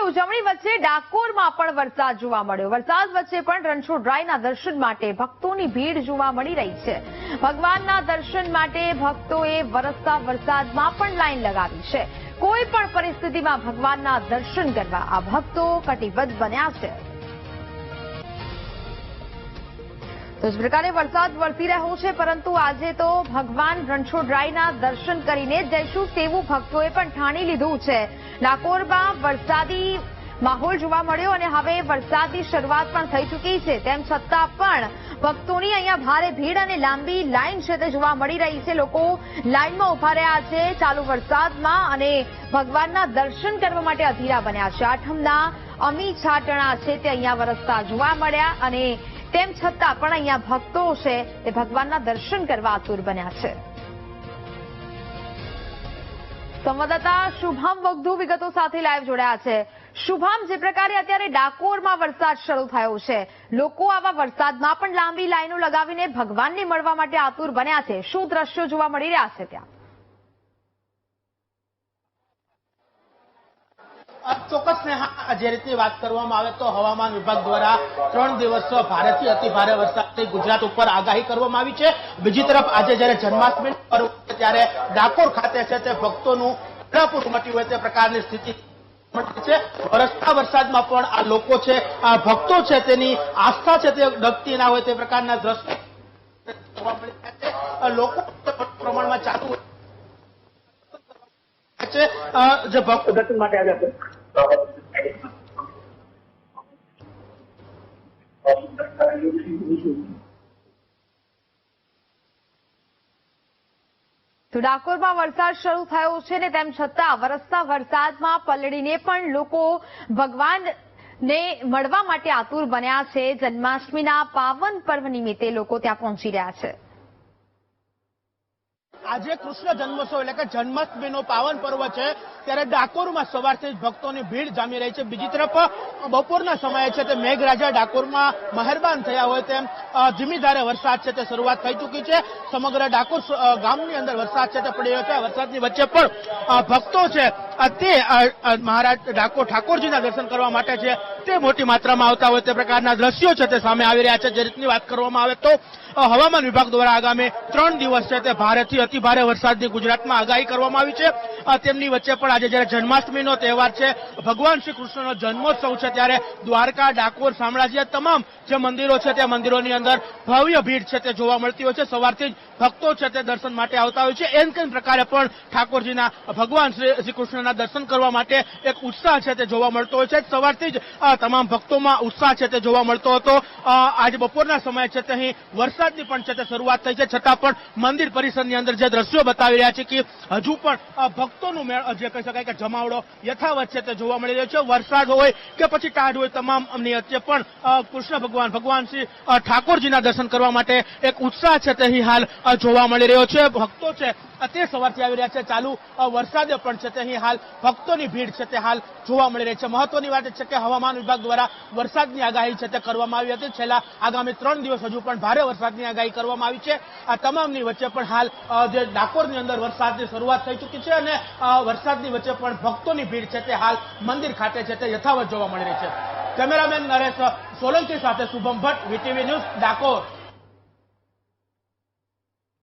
ઉજવણી વચ્ચે ડાકોરમાં પણ વરસાદ જોવા મળ્યો। વરસાદ વચ્ચે પણ રણછોડરાયના દર્શન માટે ભક્તોની ભીડ જોવા મળી રહી છે। ભગવાનના દર્શન માટે ભક્તોએ વરસતા વરસાદમાં પણ લાઈન લગાવી છે। કોઈ પણ પરિસ્થિતિમાં ભગવાનના દર્શન કરવા આ ભક્તો કટિબદ્ધ બન્યા છે। તો જ પ્રકારે વરસાદ વરસી રહ્યો છે, પરંતુ આજે તો ભગવાન રણછોડરાયના દર્શન કરીને જઈશું તેવું ભક્તોએ પણ ઠાણી લીધું છે। ડાકોરમાં વરસાદી માહોલ જોવા મળ્યો અને હવે વરસાદની શરૂઆત પણ થઈ ચૂકી છે। તેમ છતાં પણ ભક્તોની અહીંયા ભારે ભીડ અને લાંબી લાઈન છે તે જોવા મળી રહી છે। લોકો લાઈનમાં ઉભા રહ્યા છે ચાલુ વરસાદમાં અને ભગવાનના દર્શન કરવા માટે અધીરા બન્યા છે। આઠમના અમી છાટણા છે તે અહીંયા વરસતા જોવા મળ્યા અને તેમ છતાં પણ અહીંયા ભક્તો છે તે ભગવાનના દર્શન કરવા આતુર બન્યા છે। સંવાદદાતા શુભમ વધુ વિગતો સાથે લાઈવ જોડાયા છે। શુભમ, જે પ્રકારે અત્યારે ડાકોરમાં વરસાદ શરૂ થયો છે, લોકો આવા વરસાદમાં પણ લાંબી લાઈનો લગાવીને ભગવાનને મળવા માટે આતુર બન્યા છે। શું દ્રશ્યો જોવા મળી રહ્યા છે ત્યાં? ચોક્કસ ને જે રીતની વાત કરવામાં આવે તો હવામાન વિભાગ દ્વારા 3 દિવસ ભારેથી અતિ ભારે વરસાદની ગુજરાત ઉપર આગાહી કરવામાં આવી છે। બીજી તરફ આજે જ્યારે જન્માષ્ટમી પર્વ ત્યારે ડાકોર ખાતે છે તે ભક્તોનું ઘોડાપૂર ઉમટ્યું હોય તે પ્રકારની સ્થિતિ છે। વરસતા વરસાદમાં પણ આ લોકો છે, આ ભક્તો છે, તેની આસ્થા છે તે ડગતી ના હોય તે પ્રકારના દ્રશ્યો જોવા મળી રહ્યા છે। લોકો પ્રમાણમાં ચાલુ છે જે ભક્તો દર્શન માટે આવ્યા છે। તો ડાકોરમાં વરસાદ શરૂ થયો છે ને તેમ છતાં વરસતા વરસાદમાં પલળીને પણ લોકો ભગવાનને મળવા માટે આતુર બન્યા છે। જન્માષ્ટમીના પાવન પર્વ નિમિત્તે લોકો ત્યાં પહોંચી રહ્યા છે। આજે કૃષ્ણ જન્મોત્સવ એટલે કે જન્માષ્ટમીનો પાવન પર્વ છે, ત્યારે ડાકોરમાં સવારથી જ ભક્તોની ભીડ જામી રહી છે। બીજી તરફ બપોરના સમયે છે તે મેઘરાજા ડાકોરમાં મહેરબાન થયા હોય તેમ ધીમી ધારે વરસાદ છે તે શરૂઆત થઈ ચૂકી છે। સમગ્ર ડાકોર ગામની અંદર વરસાદ છે તે પડી રહ્યો છે। વરસાદની વચ્ચે પણ ભક્તો છે તે મહારાજ ડાકોર ઠાકોરજીના દર્શન કરવા માટે છે તે મોટી માત્રામાં આવતા હોય તે પ્રકારના દ્રશ્યો છે તે સામે આવી રહ્યા છે। જે રીતની વાત કરવામાં આવે તો હવામાન વિભાગ દ્વારા આગામી 3 દિવસ છે તે ભારેથી અતિ ભારે વરસાદની ગુજરાતમાં આગાહી કરવામાં આવી છે। તેમની વચ્ચે પણ આજે જ્યારે જન્માષ્ટમીનો તહેવાર છે, ભગવાન શ્રી કૃષ્ણનો જન્મોત્સવ છે, ત્યારે દ્વારકા, ડાકોર, શામળાજી તમામ જે મંદિરો છે તે મંદિરોની અંદર ભવ્ય ભીડ છે તે જોવા મળતી હોય છે। સવારથી જ ભક્તો છે તે દર્શન માટે આવતા હોય છે। એમ કેમ પ્રકારે પણ ઠાકોરજીના ભગવાન શ્રી કૃષ્ણના દર્શન કરવા માટે એક ઉત્સાહ છે તે જોવા મળતો હોય છે। સવારથી જ તમામ ભક્તોમાં ઉત્સાહ છે તે જોવા મળતો હતો। આજે બપોરના સમયે છે તે અહીં વરસાદની પણ છે તે શરૂઆત થઈ છે, છતાં પણ મંદિર પરિસરની અંદર જે દ્રશ્યો બતાવી રહ્યા છે કે હજુ પણ ભક્તોનું જે કહી શકાય કે જમાવડો યથાવત છે તે જોવા મળી રહ્યો છે। વરસાદ હોય કે પછી ટાઢ હોય, તમામની વચ્ચે પણ કૃષ્ણ ભગવાન શ્રી ઠાકોરજીના દર્શન કરવા માટે એક ઉત્સાહ છે તે અહીં હાલ જોવા મળી રહ્યો છે। ભક્તો છે તે સવારથી આવી રહ્યા છે। ચાલુ વરસાદે પણ છે તે અહીં હાલ ભક્તોની ભીડ છે તે હાલ જોવા મળી રહી છે। મહત્વની વાત છે કે હવામાન વિભાગ દ્વારા વરસાદની આગાહી છે તે કરવામાં આવી હતી। છેલ્લા આગામી 3 દિવસ હજુ પણ ભારે વરસાદની આગાહી કરવામાં આવી છે। આ તમામની વચ્ચે પણ હાલ જે ડાકોરની અંદર વરસાદની શરૂઆત થઈ ચૂકી છે અને વરસાદની વચ્ચે પણ ભક્તોની ભીડ છે તે હાલ મંદિર ખાતે છે તે યથાવત જોવા મળી રહી છે। કેમેરામેન નરેશ સોલંકી સાથે શુભમ ભટ્ટ, વીટીવી ન્યૂઝ, ડાકોર।